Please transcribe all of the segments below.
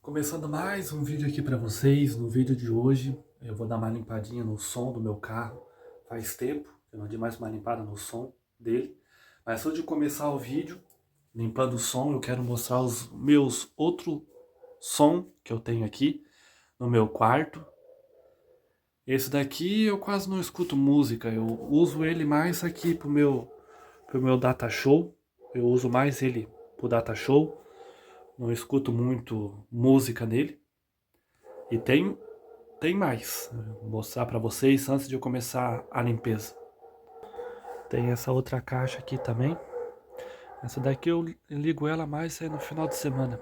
Começando mais um vídeo aqui para vocês. No vídeo de hoje eu vou dar uma limpadinha no som do meu carro. Faz tempo que eu não dei mais uma limpada no som dele. Mas antes de começar o vídeo, limpando o som, eu quero mostrar os meus outros som que eu tenho aqui no meu quarto. Esse daqui eu quase não escuto música, eu uso ele mais aqui pro meu data show. Eu uso mais ele pro data show. Não escuto muito música nele. E tem mais. Vou mostrar para vocês antes de eu começar a limpeza. Tem essa outra caixa aqui também. Essa daqui eu ligo ela mais no final de semana.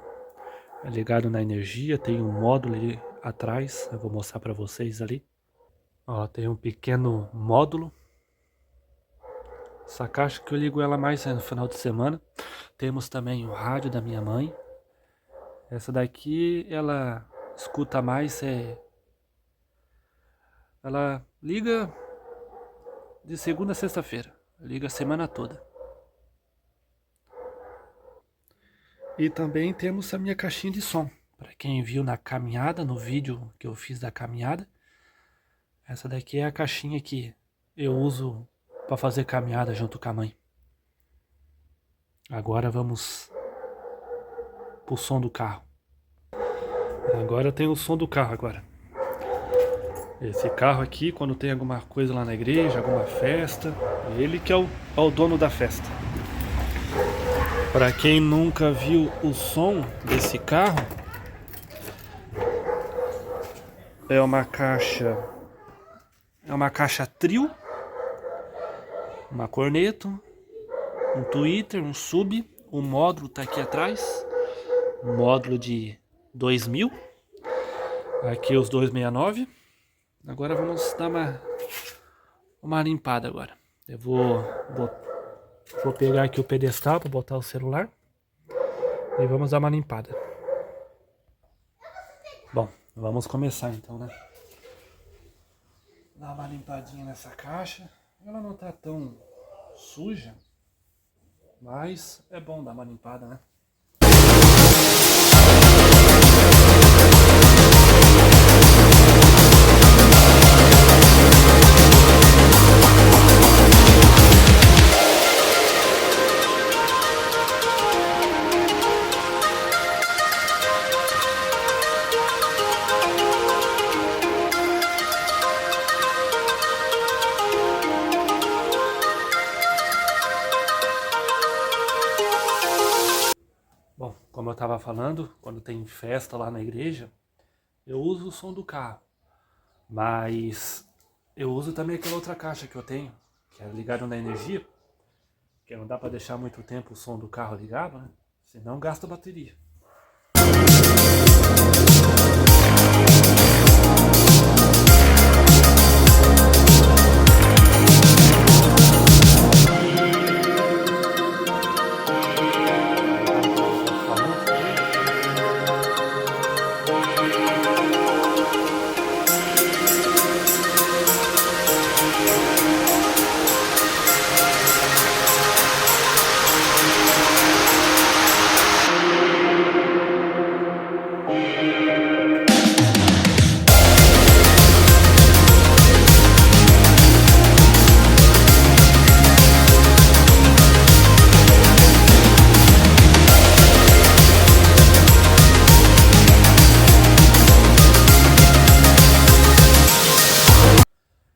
É ligado na energia, tem um módulo ali atrás. Eu vou mostrar para vocês ali. Ó, tem um pequeno módulo. Essa caixa que eu ligo ela mais no final de semana. Temos também o rádio da minha mãe. Essa daqui ela escuta mais, ela liga de segunda a sexta-feira. Liga a semana toda. E também temos a minha caixinha de som. Para quem viu na caminhada, no vídeo que eu fiz da caminhada. Essa daqui é a caixinha que eu uso para fazer caminhada junto com a mãe. Agora vamos pro som do carro. Agora tem o som do carro agora. Esse carro aqui, quando tem alguma coisa lá na igreja, alguma festa, ele que é o dono da festa. Para quem nunca viu o som desse carro, é uma caixa trio, uma corneta, um tweeter, um sub, o módulo tá aqui atrás, um módulo de 2000, aqui os 269. Agora vamos dar uma limpada agora. Eu vou pegar aqui o pedestal para botar o celular e vamos dar uma limpada. Bom, vamos começar então, né? Dar uma limpadinha nessa caixa. Ela não tá tão suja, mas é bom dar uma limpada, né? Bom, como eu estava falando, quando tem festa lá na igreja, eu uso o som do carro. Mas eu uso também aquela outra caixa que eu tenho, que é ligada na energia, que não dá para deixar muito tempo o som do carro ligado, né? Senão gasta bateria.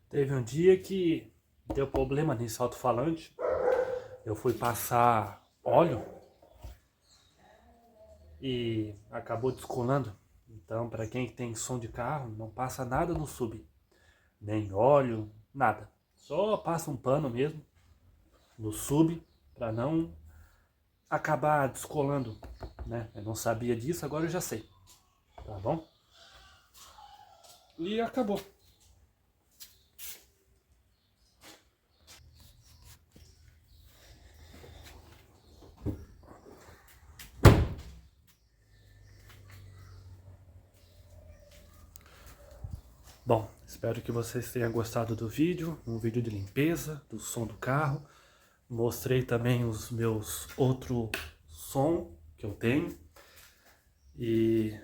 Teve um dia que deu problema nesse alto-falante. Eu fui passar óleo e acabou descolando. Então, para quem tem som de carro, não passa nada no sub. Nem óleo, nada. Só passa um pano mesmo no sub para não acabar descolando, né? Eu não sabia disso, agora eu já sei. Tá bom? E acabou. Bom, espero que vocês tenham gostado do vídeo, um vídeo de limpeza do som do carro. Mostrei também os meus outros som que eu tenho. E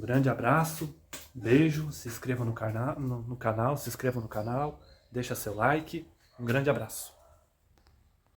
grande abraço, beijo, se inscreva no canal, se inscreva no canal, deixa seu like, um grande abraço.